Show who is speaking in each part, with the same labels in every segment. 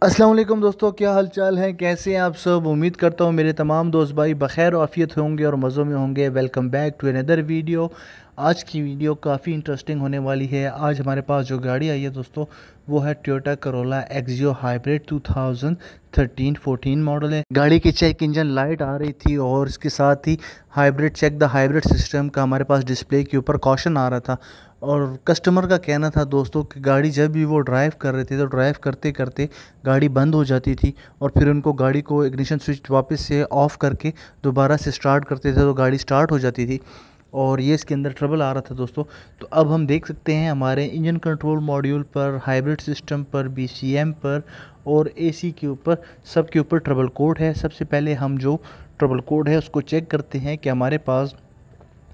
Speaker 1: अस्सलाम वालेकुम दोस्तों, क्या हाल चाल है, कैसे हैं आप सब। उम्मीद करता हूँ मेरे तमाम दोस्त भाई बखैर आफियत होंगे और मज़ों में होंगे। Welcome back to another video. आज की वीडियो काफ़ी इंटरेस्टिंग होने वाली है। आज हमारे पास जो गाड़ी आई है दोस्तों, वो है टोयोटा करोला एक्सियो हाइब्रिड 2013-14 मॉडल है। गाड़ी की चेक इंजन लाइट आ रही थी और इसके साथ ही hybrid check the hybrid system का हमारे पास डिस्प्ले के ऊपर कॉशन आ रहा था। और कस्टमर का कहना था दोस्तों कि गाड़ी जब भी वो ड्राइव कर रहे थे तो ड्राइव करते करते गाड़ी बंद हो जाती थी और फिर उनको गाड़ी को इग्निशन स्विच वापस से ऑफ़ करके दोबारा से स्टार्ट करते थे तो गाड़ी स्टार्ट हो जाती थी और ये इसके अंदर ट्रबल आ रहा था दोस्तों। तो अब हम देख सकते हैं हमारे इंजन कंट्रोल मॉड्यूल पर, हाइब्रिड सिस्टम पर, बीसीएम पर और एसी के ऊपर, सब के ऊपर ट्रबल कोड है। सबसे पहले हम जो ट्रबल कोड है उसको चेक करते हैं कि हमारे पास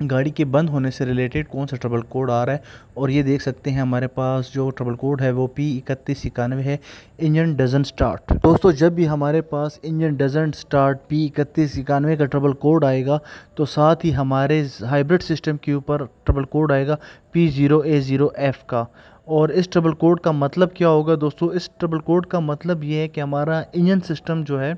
Speaker 1: गाड़ी के बंद होने से रिलेटेड कौन सा ट्रबल कोड आ रहा है। और ये देख सकते हैं हमारे पास जो ट्रबल कोड है वो P3191 है, इंजन डजन स्टार्ट। दोस्तों जब भी हमारे पास इंजन डजन स्टार्ट P3191 का ट्रबल कोड आएगा तो साथ ही हमारे हाइब्रिड सिस्टम के ऊपर ट्रबल कोड आएगा P0A0F का। और इस ट्रबल कोड का मतलब क्या होगा दोस्तों, इस ट्रबल कोड का मतलब ये है कि हमारा इंजन सिस्टम जो है,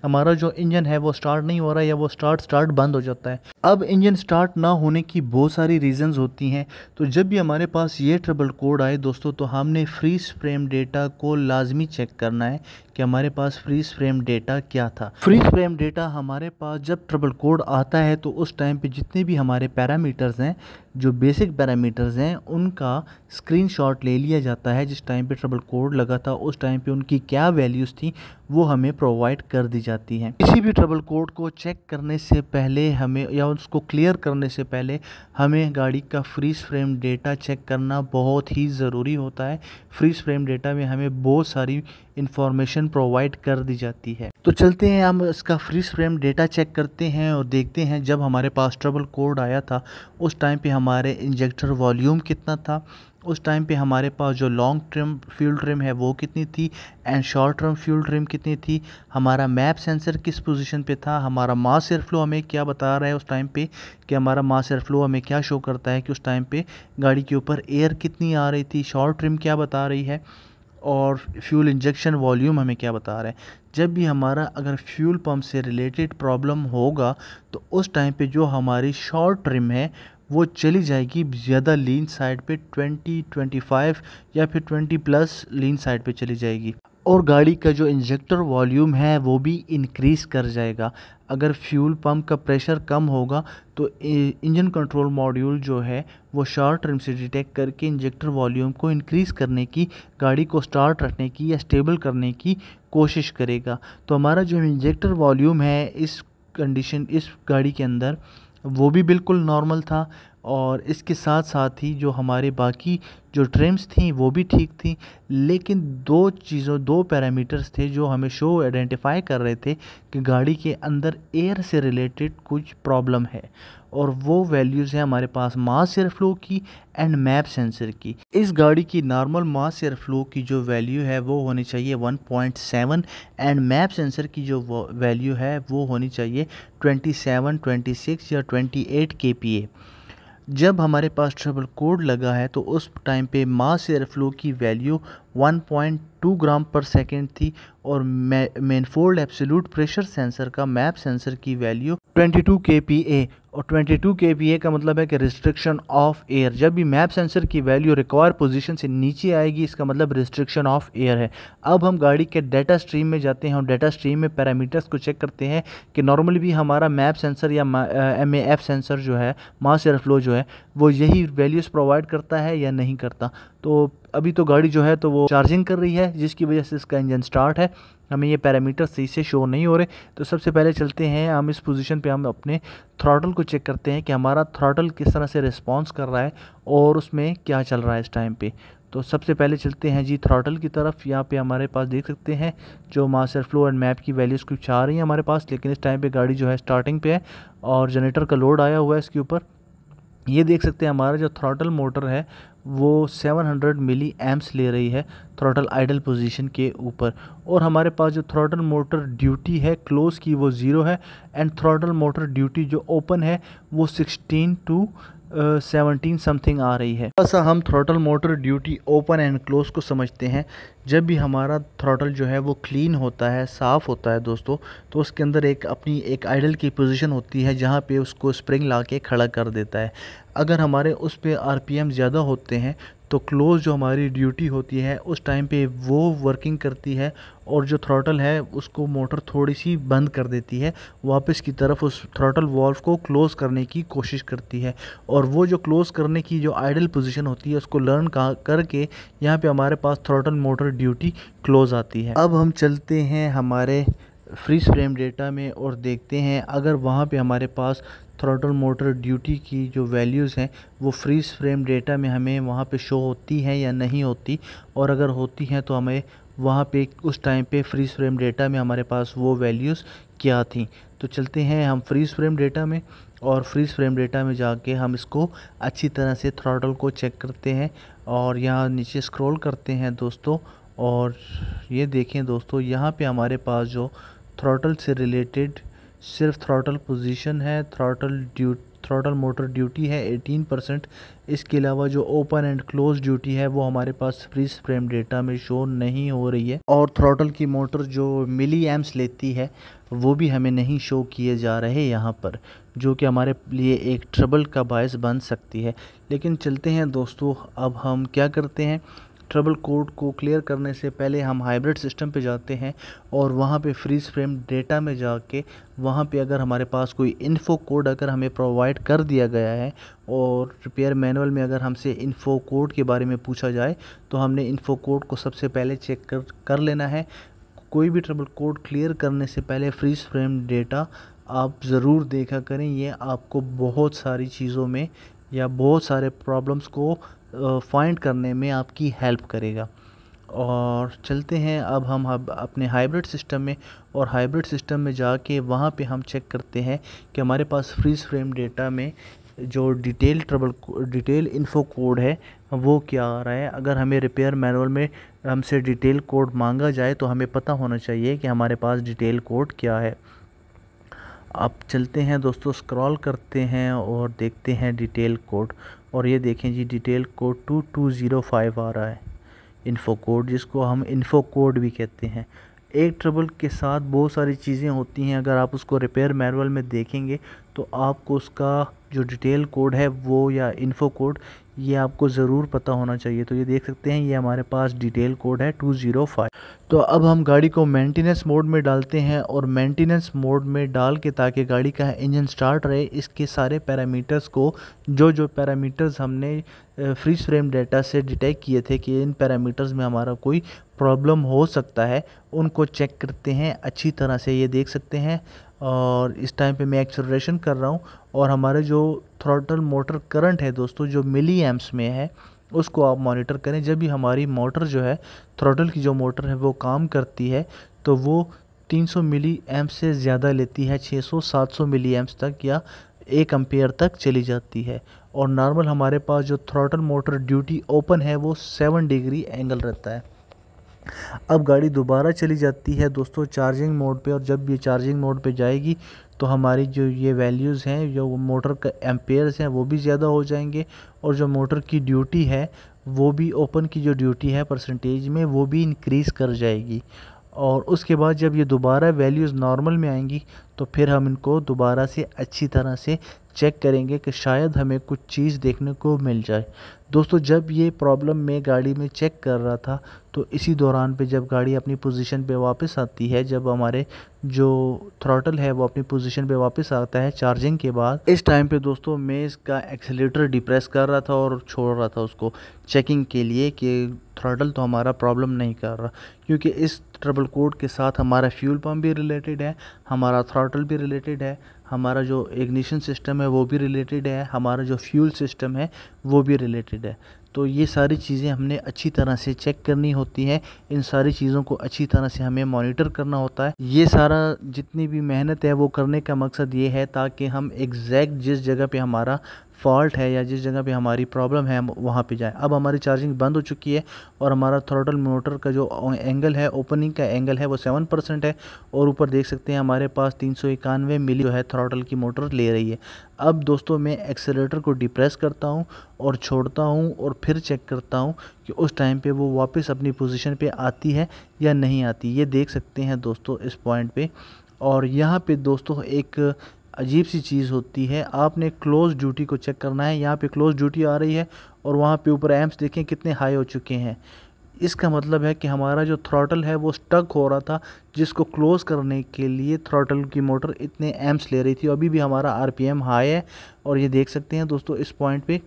Speaker 1: हमारा जो इंजन है वो स्टार्ट नहीं हो रहा है या वो स्टार्ट बंद हो जाता है। अब इंजन स्टार्ट ना होने की बहुत सारी रीज़न्स होती हैं। तो जब भी हमारे पास ये ट्रबल कोड आए दोस्तों, तो हमने फ्रीज फ्रेम डेटा को लाजमी चेक करना है कि हमारे पास फ्रीज फ्रेम डेटा क्या था। फ्रीज फ्रेम डेटा हमारे पास जब ट्रबल कोड आता है तो उस टाइम पे जितने भी हमारे पैरामीटर्स हैं, जो बेसिक पैरामीटर्स हैं, उनका स्क्रीनशॉट ले लिया जाता है। जिस टाइम पे ट्रबल कोड लगा था उस टाइम पे उनकी क्या वैल्यूज़ थी वो हमें प्रोवाइड कर दी जाती हैं। किसी भी ट्रबल कोड को चेक करने से पहले हमें, या उसको क्लियर करने से पहले, हमें गाड़ी का फ्रीज फ्रेम डेटा चेक करना बहुत ही ज़रूरी होता है। फ्रीज फ्रेम डेटा में हमें बहुत सारी इंफॉर्मेशन प्रोवाइड कर दी जाती है। तो चलते हैं हम इसका फ्रीज फ्रेम डेटा चेक करते हैं और देखते हैं जब हमारे पास ट्रबल कोड आया था उस टाइम पे हमारे इंजेक्टर वॉल्यूम कितना था, उस टाइम पे हमारे पास जो लॉन्ग टर्म फ्यूल ट्रिम है वो कितनी थी and short term fuel trim कितनी थी, हमारा मैप सेंसर किस पोजीशन पे था, हमारा मास एयर फ्लो हमें क्या बता रहा है उस टाइम पे, कि हमारा मास एयर फ्लो हमें क्या शो करता है कि उस टाइम पे गाड़ी के ऊपर एयर कितनी आ रही थी, शॉर्ट ट्रिम क्या बता रही है और फ्यूल इंजेक्शन वॉल्यूम हमें क्या बता रहा है। जब भी हमारा अगर फ्यूल पंप से रिलेटेड प्रॉब्लम होगा तो उस टाइम पे जो हमारी शॉर्ट ट्रिम है वो चली जाएगी ज़्यादा लीन साइड पे, 20-25 या फिर 20+ लीन साइड पे चली जाएगी और गाड़ी का जो इंजेक्टर वॉल्यूम है वो भी इंक्रीज़ कर जाएगा। अगर फ्यूल पंप का प्रेशर कम होगा तो इंजन कंट्रोल मॉड्यूल जो है वो शॉर्ट ट्रिम से डिटेक्ट करके इंजेक्टर वॉल्यूम को इंक्रीज़ करने की, गाड़ी को स्टार्ट रखने की या स्टेबल करने की कोशिश करेगा। तो हमारा जो इंजेक्टर वॉल्यूम है इस गाड़ी के अंदर वो भी बिल्कुल नॉर्मल था और इसके साथ साथ ही जो हमारे बाकी जो ट्रिम्स थी वो भी ठीक थी। लेकिन दो पैरामीटर्स थे जो हमें आइडेंटिफाई कर रहे थे कि गाड़ी के अंदर एयर से रिलेटेड कुछ प्रॉब्लम है और वो वैल्यूज़ हैं हमारे पास मास एयर फ्लो की एंड मैप सेंसर की। इस गाड़ी की नॉर्मल मास एयर फ्लो की जो वैल्यू है वो होनी चाहिए 1.7 एंड मैप सेंसर की जो वैल्यू है वो होनी चाहिए 27, 26 या 28 kPa। जब हमारे पास ट्रबल कोड लगा है तो उस टाइम पे मास एयर फ्लो की वैल्यू 1.2 ग्राम पर सेकेंड थी और मेनफोल्ड एब्सोल्यूट प्रेशर सेंसर का मैप सेंसर की वैल्यू 22 kPa। और 22 kPa का मतलब है कि रिस्ट्रिक्शन ऑफ एयर। जब भी मैप सेंसर की वैल्यू रिक्वायर पोजीशन से नीचे आएगी इसका मतलब रिस्ट्रिक्शन ऑफ एयर है। अब हम गाड़ी के डाटा स्ट्रीम में जाते हैं और डाटा स्ट्रीम में पैरामीटर्स को चेक करते हैं कि नॉर्मली भी हमारा मैप सेंसर या MAF सेंसर जो है, मास एयर फ्लो जो है, वो यही वैल्यूज़ प्रोवाइड करता है या नहीं करता। तो अभी तो गाड़ी जो है तो वो चार्जिंग कर रही है जिसकी वजह से इसका इंजन स्टार्ट है, हमें ये पैरामीटर सही से शो नहीं हो रहे। तो सबसे पहले चलते हैं हम इस पोजीशन पे, हम अपने थ्रॉटल को चेक करते हैं कि हमारा थ्रॉटल किस तरह से रिस्पॉन्स कर रहा है और उसमें क्या चल रहा है इस टाइम पे। तो सबसे पहले चलते हैं जी थ्रॉटल की तरफ। यहाँ पे हमारे पास देख सकते हैं जो mass air flow and map की वैल्यूज़ कुछ आ रही हैं हमारे पास, लेकिन इस टाइम पे गाड़ी जो है स्टार्टिंग पे है और जनरेटर का लोड आया हुआ है इसके ऊपर। ये देख सकते हैं हमारा जो थ्रॉटल मोटर है वो 700 मिली एम्प्स ले रही है थ्रॉटल आइडल पोजीशन के ऊपर। और हमारे पास जो थ्रॉटल मोटर ड्यूटी है क्लोज की वो 0 है एंड थ्रॉटल मोटर ड्यूटी जो ओपन है वो 16 to 17 समथिंग आ रही है। थोड़ा सा हम throttle motor duty open and close को समझते हैं। जब भी हमारा थ्रॉटल जो है वो क्लीन होता है, साफ़ होता है दोस्तों, तो उसके अंदर एक आइडल की पोजीशन होती है जहाँ पे उसको स्प्रिंग ला के खड़ा कर देता है। अगर हमारे उस पे आरपीएम ज़्यादा होते हैं तो क्लोज जो हमारी ड्यूटी होती है उस टाइम पे वो वर्किंग करती है और जो थ्रॉटल है उसको मोटर थोड़ी सी बंद कर देती है, वापस की तरफ उस थ्रॉटल वॉल्व को क्लोज़ करने की कोशिश करती है। और वो जो क्लोज़ करने की जो आइडल पोजीशन होती है उसको लर्न करके यहाँ पे हमारे पास थ्रॉटल मोटर ड्यूटी क्लोज़ आती है। अब हम चलते हैं हमारे फ्रीज फ्रेम डेटा में और देखते हैं अगर वहाँ पे हमारे पास थ्रॉटल मोटर ड्यूटी की जो वैल्यूज़ हैं वो फ्रीज फ्रेम डेटा में हमें वहाँ पे शो होती हैं या नहीं होती, और अगर होती हैं तो हमें वहाँ पे उस टाइम पे फ्रीज फ्रेम डेटा में हमारे पास वो वैल्यूज़ क्या थी। तो चलते हैं हम फ्रीज फ्रेम डेटा में, और फ्रीज फ्रेम डेटा में जाके हम इसको अच्छी तरह से थ्रॉटल को चेक करते हैं और यहाँ नीचे स्क्रॉल करते हैं दोस्तों। और ये देखें दोस्तों, यहाँ पे हमारे पास जो थ्रॉटल से रिलेटेड सिर्फ थ्रॉटल पोजीशन है, थ्रॉटल मोटर ड्यूटी है 18%। इसके अलावा जो ओपन एंड क्लोज ड्यूटी है वो हमारे पास फ्रीज फ्रेम डेटा में शो नहीं हो रही है, और थ्रॉटल की मोटर जो मिली एम्प्स लेती है वो भी हमें नहीं शो किए जा रहे यहाँ पर, जो कि हमारे लिए एक ट्रबल का बायस बन सकती है। लेकिन चलते हैं दोस्तों, अब हम क्या करते हैं, ट्रबल कोड को क्लियर करने से पहले हम हाइब्रिड सिस्टम पे जाते हैं और वहाँ पे फ्रीज फ्रेम डेटा में जाके वहाँ पे अगर हमारे पास कोई इन्फो कोड अगर हमें प्रोवाइड कर दिया गया है और रिपेयर मैनुअल में अगर हमसे इन्फो कोड के बारे में पूछा जाए तो हमने इन्फो कोड को सबसे पहले चेक कर लेना है। कोई भी ट्रबल कोड क्लियर करने से पहले फ्रीज फ्रेम डेटा आप ज़रूर देखा करें, ये आपको बहुत सारी चीज़ों में या बहुत सारे प्रॉब्लम्स को फाइंड करने में आपकी हेल्प करेगा। और चलते हैं अब हम अपने हाइब्रिड सिस्टम में, और हाइब्रिड सिस्टम में जाके वहाँ पे हम चेक करते हैं कि हमारे पास फ्रीज फ्रेम डेटा में जो डिटेल इन्फो कोड है वो क्या आ रहा है। अगर हमें रिपेयर मैनुअल में हमसे डिटेल कोड मांगा जाए तो हमें पता होना चाहिए कि हमारे पास डिटेल कोड क्या है। अब चलते हैं दोस्तों, स्क्रॉल करते हैं और देखते हैं डिटेल कोड, और ये देखें जी डिटेल कोड 2205 आ रहा है, इन्फो कोड, जिसको हम इन्फो कोड भी कहते हैं। एक ट्रबल के साथ बहुत सारी चीज़ें होती हैं, अगर आप उसको रिपेयर मैनुअल में देखेंगे तो आपको उसका जो डिटेल कोड है वो या इन्फो कोड ये आपको ज़रूर पता होना चाहिए। तो ये देख सकते हैं ये हमारे पास डिटेल कोड है 205। तो अब हम गाड़ी को मेंटेनेंस मोड में डालते हैं, और मेंटेनेंस मोड में डाल के ताकि गाड़ी का इंजन स्टार्ट रहे इसके सारे पैरामीटर्स को जो पैरामीटर्स हमने फ्रीज फ्रेम डेटा से डिटेक्ट किए थे कि इन पैरामीटर्स में हमारा कोई प्रॉब्लम हो सकता है, उनको चेक करते हैं अच्छी तरह से। ये देख सकते हैं, और इस टाइम पे मैं एक्सेलरेशन कर रहा हूँ और हमारे जो थ्रॉटल मोटर करंट है दोस्तों जो मिली एम्प्स में है उसको आप मॉनिटर करें। जब भी हमारी मोटर जो है थ्रॉटल की जो मोटर है वो काम करती है तो वो 300 मिली एम्प से ज़्यादा लेती है, 600-700 मिली एम्प्स तक या 1 एम्पेयर तक चली जाती है। और नॉर्मल हमारे पास जो थ्रॉटल मोटर ड्यूटी ओपन है वो 7 डिग्री एंगल रहता है। अब गाड़ी दोबारा चली जाती है दोस्तों चार्जिंग मोड पे, और जब ये चार्जिंग मोड पे जाएगी तो हमारी जो ये वैल्यूज़ हैं, जो मोटर का एम्पेयर्स हैं वो भी ज़्यादा हो जाएंगे, और जो मोटर की ड्यूटी है वो भी ओपन की जो ड्यूटी है परसेंटेज में वो भी इंक्रीज़ कर जाएगी। और उसके बाद जब ये दोबारा वैल्यूज़ नॉर्मल में आएंगी तो फिर हम इनको दोबारा से अच्छी तरह से चेक करेंगे कि शायद हमें कुछ चीज़ देखने को मिल जाए। दोस्तों जब ये प्रॉब्लम मैं गाड़ी में चेक कर रहा था तो इसी दौरान पे जब गाड़ी अपनी पोजीशन पे वापस आती है, जब हमारे जो थ्रॉटल है वो अपनी पोजीशन पे वापस आता है चार्जिंग के बाद, इस टाइम पे दोस्तों मैं इसका एक्सीलरेटर डिप्रेस कर रहा था और छोड़ रहा था उसको चेकिंग के लिए कि थ्रॉटल तो हमारा प्रॉब्लम नहीं कर रहा, क्योंकि इस ट्रबल कोड के साथ हमारा फ्यूल पम्प भी रिलेटेड है, हमारा थ्रॉटल भी रिलेटेड है, हमारा जो इग्निशन सिस्टम है वो भी रिलेटेड है, हमारा जो फ्यूल सिस्टम है वो भी रिलेटेड है। तो ये सारी चीज़ें हमने अच्छी तरह से चेक करनी होती हैं, इन सारी चीज़ों को अच्छी तरह से हमें मॉनिटर करना होता है। ये सारा जितनी भी मेहनत है वो करने का मकसद ये है ताकि हम एग्जैक्ट जिस जगह पे हमारा फॉल्ट है या जिस जगह पे हमारी प्रॉब्लम है हम वहाँ पे जाएं। अब हमारी चार्जिंग बंद हो चुकी है और हमारा थ्रॉटल मोटर का जो एंगल है, ओपनिंग का एंगल है, वो 7% है और ऊपर देख सकते हैं हमारे पास 391 मिली जो है थ्रॉटल की मोटर ले रही है। अब दोस्तों मैं एक्सेलेरेटर को डिप्रेस करता हूँ और छोड़ता हूँ और फिर चेक करता हूँ कि उस टाइम पे वो वापस अपनी पोजीशन पे आती है या नहीं आती। ये देख सकते हैं दोस्तों इस पॉइंट पे। और यहाँ पे दोस्तों एक अजीब सी चीज़ होती है, आपने क्लोज ड्यूटी को चेक करना है। यहाँ पे क्लोज ड्यूटी आ रही है और वहाँ पे ऊपर एम्प्स देखें कितने हाई हो चुके हैं। इसका मतलब है कि हमारा जो थ्रॉटल है वो स्टक हो रहा था, जिसको क्लोज करने के लिए थ्रॉटल की मोटर इतने एम्प्स ले रही थी। अभी भी हमारा आरपीएम हाई है और ये देख सकते हैं दोस्तों इस पॉइंट पे,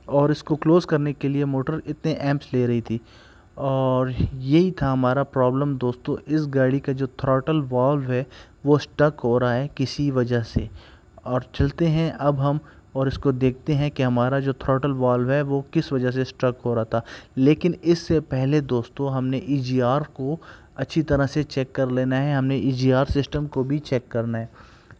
Speaker 1: और इसको क्लोज करने के लिए मोटर इतने एम्प्स ले रही थी। और यही था हमारा प्रॉब्लम दोस्तों, इस गाड़ी का जो थ्रॉटल वाल्व है वो स्टक हो रहा है किसी वजह से। और चलते हैं अब हम और इसको देखते हैं कि हमारा जो थ्रॉटल वाल्व है वो किस वजह से स्ट्रक हो रहा था। लेकिन इससे पहले दोस्तों हमने ईजीआर को अच्छी तरह से चेक कर लेना है, हमने ईजीआर सिस्टम को भी चेक करना है।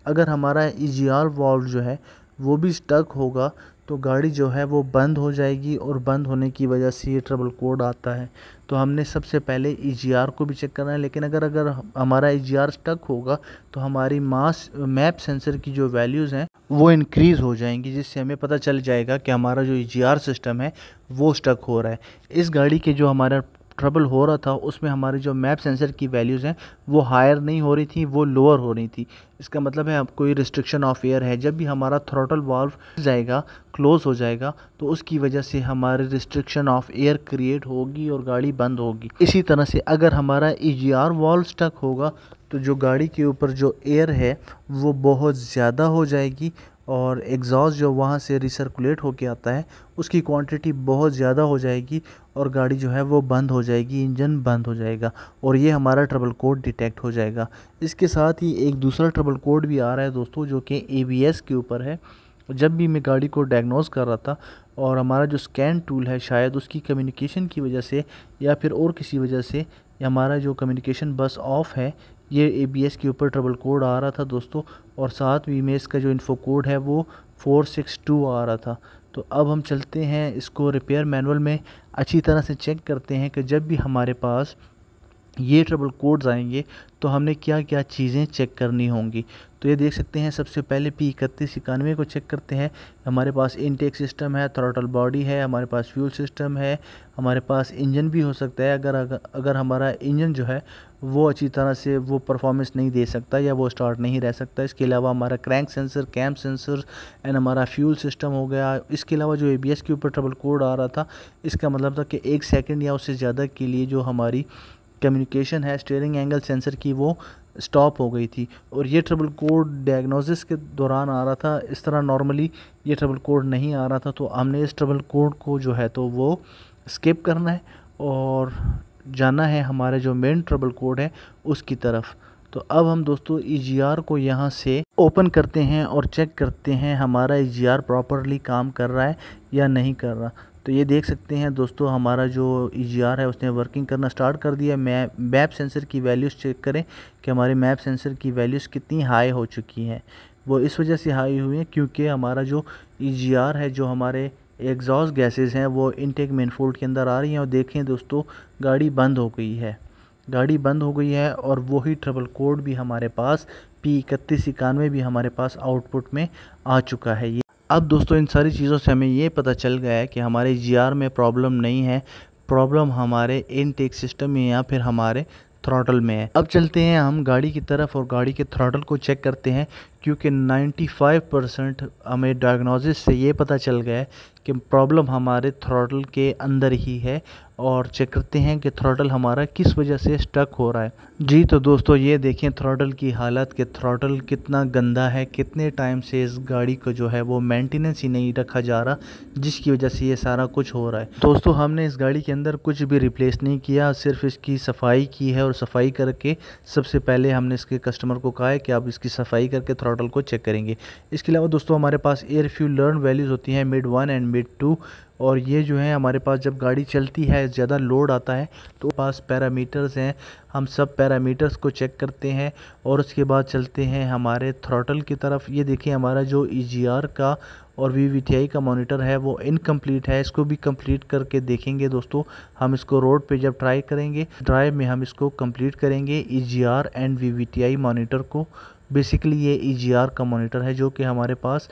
Speaker 1: अगर हमारा ईजीआर वाल्व जो है वो भी स्टक होगा तो गाड़ी जो है वो बंद हो जाएगी और बंद होने की वजह से ये ट्रबल कोड आता है। तो हमने सबसे पहले ईजीआर को भी चेक करना है। लेकिन अगर हमारा ईजीआर स्टक होगा तो हमारी मैप सेंसर की जो वैल्यूज़ हैं वो इंक्रीज़ हो जाएंगी, जिससे हमें पता चल जाएगा कि हमारा जो ईजीआर सिस्टम है वो स्टक हो रहा है। इस गाड़ी के जो हमारा ट्रबल हो रहा था उसमें हमारी जो मैप सेंसर की वैल्यूज़ हैं वो हायर नहीं हो रही थी, वो लोअर हो रही थी। इसका मतलब है अब कोई रिस्ट्रिक्शन ऑफ एयर है। जब भी हमारा थ्रॉटल वाल्व जाएगा, क्लोज हो जाएगा, तो उसकी वजह से हमारे रिस्ट्रिक्शन ऑफ एयर क्रिएट होगी और गाड़ी बंद होगी। इसी तरह से अगर हमारा ईजीआर वाल्व स्टक होगा तो जो गाड़ी के ऊपर जो एयर है वो बहुत ज़्यादा हो जाएगी और एग्जॉस्ट जो वहाँ से रिसर्कुलेट होके आता है उसकी क्वांटिटी बहुत ज़्यादा हो जाएगी और गाड़ी जो है वो बंद हो जाएगी, इंजन बंद हो जाएगा और ये हमारा ट्रबल कोड डिटेक्ट हो जाएगा। इसके साथ ही एक दूसरा ट्रबल कोड भी आ रहा है दोस्तों, जो कि ABS के ऊपर है। जब भी मैं गाड़ी को डायग्नोस कर रहा था और हमारा जो स्कैन टूल है शायद उसकी कम्युनिकेशन की वजह से या फिर और किसी वजह से हमारा जो कम्युनिकेशन बस ऑफ है, ये ABS के ऊपर ट्रबल कोड आ रहा था दोस्तों। और साथ में इसका जो इन्फो कोड है वो 462 आ रहा था। तो अब हम चलते हैं इसको रिपेयर मैनुअल में अच्छी तरह से चेक करते हैं कि जब भी हमारे पास ये ट्रबल कोड्स आएंगे तो हमने क्या क्या चीज़ें चेक करनी होंगी। तो ये देख सकते हैं, सबसे पहले P3191 को चेक करते हैं। हमारे पास इनटेक सिस्टम है, थ्रॉटल बॉडी है, हमारे पास फ्यूल सिस्टम है, हमारे पास इंजन भी हो सकता है। अगर हमारा इंजन जो है वो अच्छी तरह से वो परफॉर्मेंस नहीं दे सकता या वो स्टार्ट नहीं रह सकता। इसके अलावा हमारा crank sensor, cam sensor and हमारा फ्यूल सिस्टम हो गया। इसके अलावा जो ABS के ऊपर ट्रबल कोड आ रहा था, इसका मतलब था कि 1 सेकंड या उससे ज़्यादा के लिए जो हमारी कम्युनिकेशन है स्टीयरिंग एंगल सेंसर की वो स्टॉप हो गई थी और ये ट्रबल कोड डायग्नोसिस के दौरान आ रहा था। इस तरह नॉर्मली ये ट्रबल कोड नहीं आ रहा था, तो हमने इस ट्रबल कोड को जो है तो वो स्किप करना है और जाना है हमारे जो मेन ट्रबल कोड है उसकी तरफ। तो अब हम दोस्तों EGR को यहाँ से ओपन करते हैं और चेक करते हैं हमारा EGR प्रॉपरली काम कर रहा है या नहीं कर रहा। तो ये देख सकते हैं दोस्तों, हमारा जो EGR है उसने वर्किंग करना स्टार्ट कर दिया। मैप सेंसर की वैल्यूज़ चेक करें कि हमारे मैप सेंसर की वैल्यूज़ कितनी हाई हो चुकी हैं। वो इस वजह से हाई हुई हैं क्योंकि हमारा जो EGR है, जो हमारे एग्जॉस्ट गैसेस हैं वो इनटेक मेनफोल्ड के अंदर आ रही हैं। और देखें दोस्तों, गाड़ी बंद हो गई है, गाड़ी बंद हो गई है और वही ट्रबल कोड भी हमारे पास P3191 भी हमारे पास आउटपुट में आ चुका है। ये अब दोस्तों इन सारी चीज़ों से हमें ये पता चल गया है कि हमारे EGR में प्रॉब्लम नहीं है, प्रॉब्लम हमारे इनटेक सिस्टम में या फिर हमारे थ्रॉटल में है। अब चलते हैं हम गाड़ी की तरफ और गाड़ी के थ्रॉटल को चेक करते हैं, क्योंकि 95% हमें डायग्नोसिस से ये पता चल गया है कि प्रॉब्लम हमारे थ्रॉटल के अंदर ही है। और चेक करते हैं कि थ्रॉटल हमारा किस वजह से स्टक हो रहा है। जी तो दोस्तों ये देखें थ्रॉटल की हालत, कि थ्रॉटल कितना गंदा है, कितने टाइम से इस गाड़ी को जो है वो मेंटेनेंस ही नहीं रखा जा रहा, जिसकी वजह से ये सारा कुछ हो रहा है। दोस्तों हमने इस गाड़ी के अंदर कुछ भी रिप्लेस नहीं किया, सिर्फ इसकी सफाई की है। और सफाई करके सबसे पहले हमने इसके कस्टमर को कहा है कि आप इसकी सफाई करके थ्रॉटल को चेक करेंगे। इसके अलावा दोस्तों हमारे पास एयर फ्यूल लर्न वैल्यूज़ होती हैं मिड 1 एंड मिड 2, और ये जो है हमारे पास जब गाड़ी चलती है, ज़्यादा लोड आता है तो पास पैरामीटर्स हैं, हम सब पैरामीटर्स को चेक करते हैं और उसके बाद चलते हैं हमारे थ्रॉटल की तरफ। ये देखिए हमारा जो EGR का और VVTi का मॉनिटर है वो इनकम्प्लीट है, इसको भी कंप्लीट करके देखेंगे दोस्तों। हम इसको रोड पे जब ट्राई करेंगे, ड्राइव में हम इसको कंप्लीट करेंगे EGR एंड VVTi मॉनिटर को। बेसिकली ये EGR का मॉनिटर है जो कि हमारे पास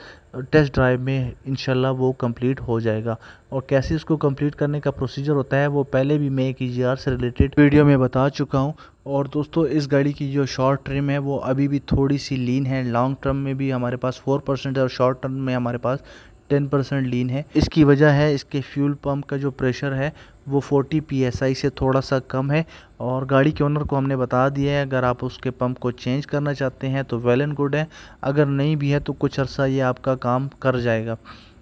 Speaker 1: टेस्ट ड्राइव में इंशाल्लाह वो कंप्लीट हो जाएगा। और कैसे इसको कंप्लीट करने का प्रोसीजर होता है वो पहले भी मैं एक EGR से रिलेटेड वीडियो में बता चुका हूँ। और दोस्तों इस गाड़ी की जो शॉर्ट ट्रिम है वो अभी भी थोड़ी सी लीन है, लॉन्ग टर्म में भी हमारे पास 4% है और शॉर्ट टर्म में हमारे पास 10% लीन है। इसकी वजह है इसके फ्यूल पंप का जो प्रेशर है वो 40 PSI से थोड़ा सा कम है। और गाड़ी के ओनर को हमने बता दिया है, अगर आप उसके पंप को चेंज करना चाहते हैं तो वेल एंड गुड है, अगर नहीं भी है तो कुछ अर्सा ये आपका काम कर जाएगा।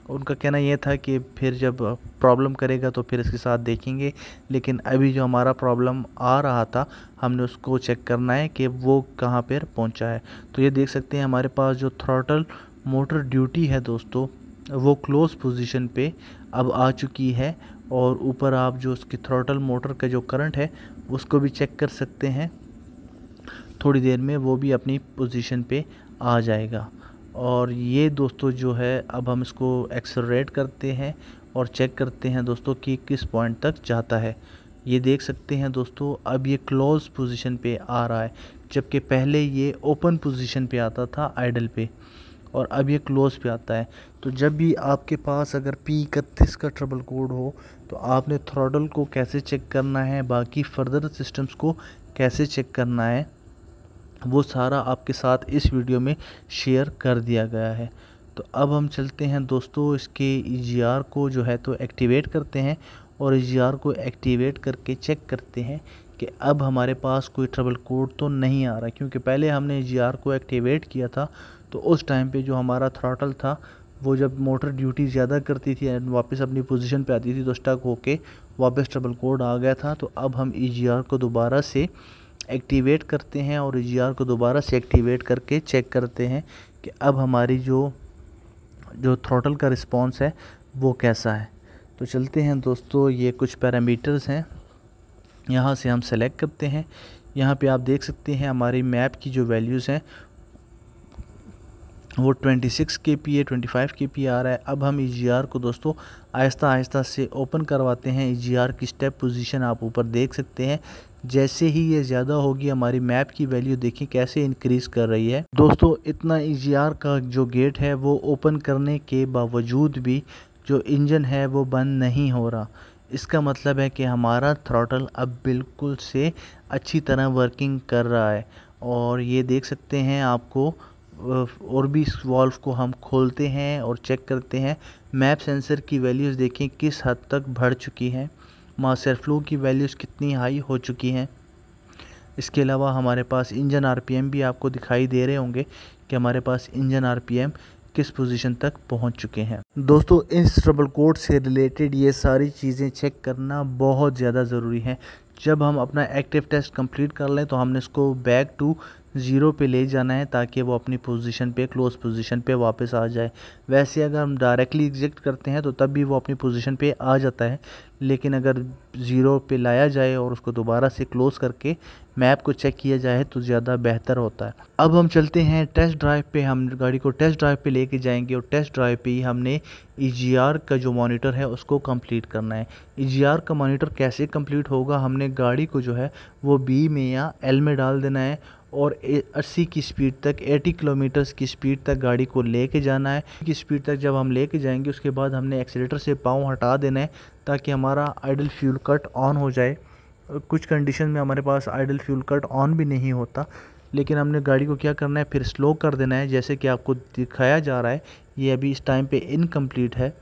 Speaker 1: उनका कहना ये था कि फिर जब प्रॉब्लम करेगा तो फिर इसके साथ देखेंगे, लेकिन अभी जो हमारा प्रॉब्लम आ रहा था हमने उसको चेक करना है कि वो कहाँ पर पहुँचा है। तो ये देख सकते हैं हमारे पास जो थ्रॉटल मोटर ड्यूटी है दोस्तों वो क्लोज पोजीशन पे अब आ चुकी है। और ऊपर आप जो उसकी थ्रॉटल मोटर का जो करंट है उसको भी चेक कर सकते हैं, थोड़ी देर में वो भी अपनी पोजीशन पे आ जाएगा। और ये दोस्तों जो है अब हम इसको एक्सेलरेट करते हैं और चेक करते हैं दोस्तों कि किस पॉइंट तक जाता है। ये देख सकते हैं दोस्तों अब ये क्लोज पोजीशन पे आ रहा है, जबकि पहले ये ओपन पोजीशन पे आता था आइडल पे और अब ये क्लोज पे आता है। तो जब भी आपके पास अगर P31 का ट्रबल कोड हो तो आपने थ्रॉटल को कैसे चेक करना है, बाकी फर्दर सिस्टम्स को कैसे चेक करना है, वो सारा आपके साथ इस वीडियो में शेयर कर दिया गया है। तो अब हम चलते हैं दोस्तों इसके EGR को जो है तो एक्टिवेट करते हैं और EGR को एक्टिवेट करके चेक करते हैं कि अब हमारे पास कोई ट्रबल कोड तो नहीं आ रहा, क्योंकि पहले हमने EGR को एक्टिवेट किया था तो उस टाइम पे जो हमारा थ्रॉटल था वो जब मोटर ड्यूटी ज़्यादा करती थी एंड वापस अपनी पोजीशन पे आती थी तो स्टक होके वापस ट्रबल कोड आ गया था। तो अब हम EGR को दोबारा से एक्टिवेट करते हैं और EGR को दोबारा से एक्टिवेट करके चेक करते हैं कि अब हमारी जो थ्रॉटल का रिस्पॉन्स है वो कैसा है। तो चलते हैं दोस्तों, ये कुछ पैरामीटर्स हैं, यहाँ से हम सेलेक्ट करते हैं। यहाँ पे आप देख सकते हैं हमारी मैप की जो वैल्यूज़ हैं वो 26 kp है, 25 kp आ रहा है। अब हम EGR को दोस्तों आहिस्ता आहिस्ता से ओपन करवाते हैं। EGR की स्टेप पोजीशन आप ऊपर देख सकते हैं, जैसे ही ये ज़्यादा होगी हमारी मैप की वैल्यू देखिए कैसे इंक्रीज़ कर रही है। दोस्तों इतना EGR का जो गेट है वो ओपन करने के बावजूद भी जो इंजन है वो बंद नहीं हो रहा। इसका मतलब है कि हमारा थ्रॉटल अब बिल्कुल से अच्छी तरह वर्किंग कर रहा है। और ये देख सकते हैं आपको, और भी इस वाल्व को हम खोलते हैं और चेक करते हैं। मैप सेंसर की वैल्यूज़ देखें किस हद तक बढ़ चुकी हैं, मास एयर फ्लो की वैल्यूज़ कितनी हाई हो चुकी हैं। इसके अलावा हमारे पास इंजन RPM भी आपको दिखाई दे रहे होंगे कि हमारे पास इंजन RPM किस पोजीशन तक पहुंच चुके हैं। दोस्तों इस ट्रबल कोड से रिलेटेड ये सारी चीज़ें चेक करना बहुत ज़्यादा ज़रूरी है। जब हम अपना एक्टिव टेस्ट कंप्लीट कर लें तो हमने इसको बैक टू 0 पे ले जाना है ताकि वो अपनी पोजीशन पे, क्लोज पोजीशन पे वापस आ जाए। वैसे अगर हम डायरेक्टली एग्जिट करते हैं तो तब भी वो अपनी पोजीशन पे आ जाता है, लेकिन अगर 0 पे लाया जाए और उसको दोबारा से क्लोज करके मैप को चेक किया जाए तो ज़्यादा बेहतर होता है। अब हम चलते हैं टेस्ट ड्राइव पे, हम गाड़ी को टेस्ट ड्राइव पे लेके जाएंगे और टेस्ट ड्राइव पे ही हमने EGR का जो मॉनिटर है उसको कंप्लीट करना है। EGR का मॉनिटर कैसे कंप्लीट होगा, हमने गाड़ी को जो है वो B में या L में डाल देना है और 80 की स्पीड तक, 80 किलोमीटर्स की स्पीड तक गाड़ी को लेके जाना है। की स्पीड तक जब हम लेके जाएंगे उसके बाद हमने एक्सीलेटर से पाँव हटा देना है ताकि हमारा आइडल फ्यूल कट ऑन हो जाए। कुछ कंडीशन में हमारे पास आइडल फ्यूल कट ऑन भी नहीं होता, लेकिन हमने गाड़ी को क्या करना है फिर स्लो कर देना है। जैसे कि आपको दिखाया जा रहा है ये अभी इस टाइम पे इनकम्प्लीट है।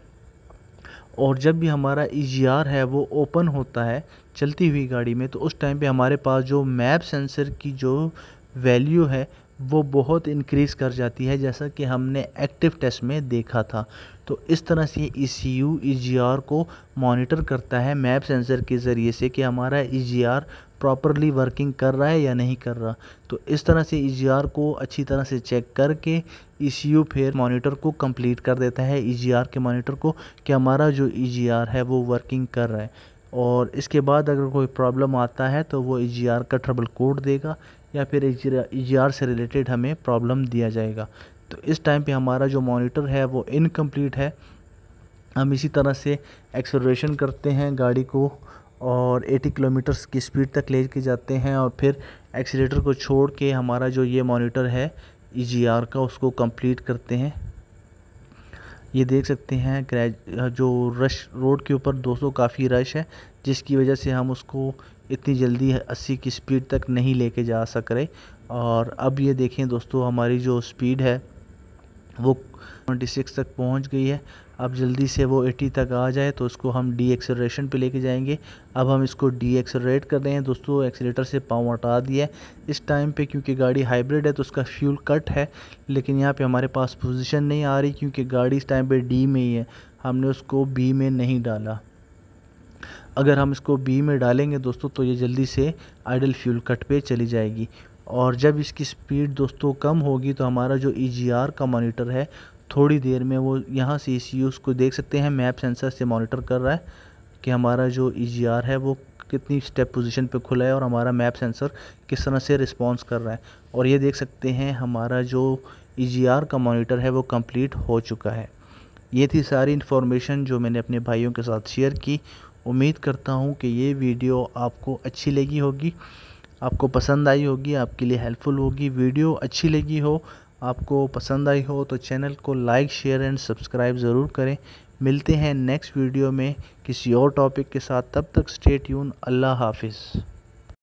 Speaker 1: और जब भी हमारा EGR है वो ओपन होता है चलती हुई गाड़ी में तो उस टाइम पे हमारे पास जो मैप सेंसर की जो वैल्यू है वो बहुत इंक्रीज़ कर जाती है, जैसा कि हमने एक्टिव टेस्ट में देखा था। तो इस तरह से ECU EGR को मॉनिटर करता है मैप सेंसर के ज़रिए से कि हमारा EGR प्रॉपरली वर्किंग कर रहा है या नहीं कर रहा। तो इस तरह से EGR को अच्छी तरह से चेक करके ECU फिर मॉनिटर को कंप्लीट कर देता है EGR के मॉनिटर को कि हमारा जो EGR है वो वर्किंग कर रहा है। और इसके बाद अगर कोई प्रॉब्लम आता है तो वो EGR का ट्रबल कोड देगा या फिर EGR से रिलेटेड हमें प्रॉब्लम दिया जाएगा। तो इस टाइम पे हमारा जो मॉनिटर है वो इनकम्प्लीट है। हम इसी तरह से एक्सेलरेशन करते हैं गाड़ी को और 80 किलोमीटर्स की स्पीड तक ले के जाते हैं और फिर एक्सीलेटर को छोड़ के हमारा जो ये मॉनिटर है EGR का उसको कंप्लीट करते हैं। ये देख सकते हैं जो रश रोड के ऊपर दोस्तों काफ़ी रश है, जिसकी वजह से हम उसको इतनी जल्दी 80 की स्पीड तक नहीं लेके जा सक रहे। और अब ये देखें दोस्तों, हमारी जो स्पीड है वो 26 तक पहुंच गई है। अब जल्दी से वो 80 तक आ जाए तो उसको हम डी एक्सेलरेशन पे लेके जाएंगे। अब हम इसको डी एक्सेलरेट कर रहे हैं दोस्तों, एक्सीलेटर से पाँव हटा दिया है इस टाइम पे, क्योंकि गाड़ी हाइब्रिड है तो उसका फ्यूल कट है। लेकिन यहाँ पे हमारे पास पोजीशन नहीं आ रही क्योंकि गाड़ी इस टाइम पे डी में ही है, हमने उसको बी में नहीं डाला। अगर हम इसको बी में डालेंगे दोस्तों तो ये जल्दी से आइडल फ्यूल कट पे चली जाएगी। और जब इसकी स्पीड दोस्तों कम होगी तो हमारा जो EGR का मॉनिटर है थोड़ी देर में वो यहाँ से ECU को देख सकते हैं, मैप सेंसर से मॉनिटर कर रहा है कि हमारा जो EGR है वो कितनी स्टेप पोजीशन पे खुला है और हमारा मैप सेंसर किस तरह से रिस्पॉन्स कर रहा है। और ये देख सकते हैं हमारा जो EGR का मॉनिटर है वो कंप्लीट हो चुका है। ये थी सारी इन्फॉर्मेशन जो मैंने अपने भाइयों के साथ शेयर की। उम्मीद करता हूँ कि ये वीडियो आपको अच्छी लगी होगी, आपको पसंद आई होगी, आपके लिए हेल्पफुल होगी। वीडियो अच्छी लगी हो, आपको पसंद आई हो तो चैनल को लाइक शेयर एंड सब्सक्राइब ज़रूर करें। मिलते हैं नेक्स्ट वीडियो में किसी और टॉपिक के साथ, तब तक स्टे ट्यून। अल्लाह हाफिज़।